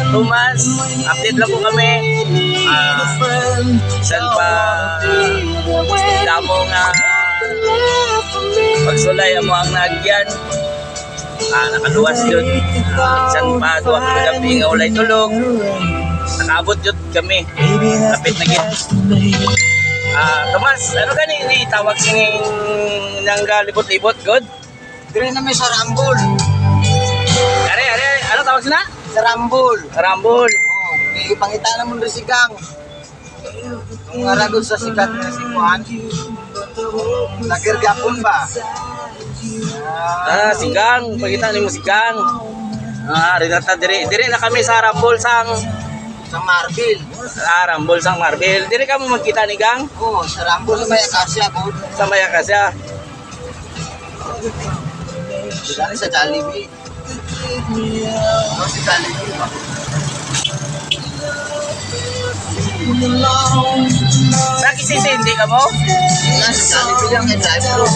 Tomas. Update lang po kami. Saan pa damo nga pagsulay mo ang nagyan. Nakaluwas yun. Saan pa duwa ka gabi nga ulay tulog. Nakaabot yun kami. Kapit na git. Tomas, ano gani itawag sining nang libot-libot, good? Dire na may sarambol. Are, ano tawag sina? Sarambol. Rambol. Oh, ipangita na mo rin si Gang. Kung aragod sa sikat na si Juan. Nagirgapon ba? Sigang, pagkita ni mo sigang. Rinata dire na kami sa Rambol sang Marbil. Rambol sang Marbil. Dire ka mo magkita ni Gang Oh, sarambol sa may akasya po. sa Mayakasya. Dito sa Jollibee. Si Jollibee ba? Sa kisisi hindi ka mo? Sa Jollibee lang yung drive-thru.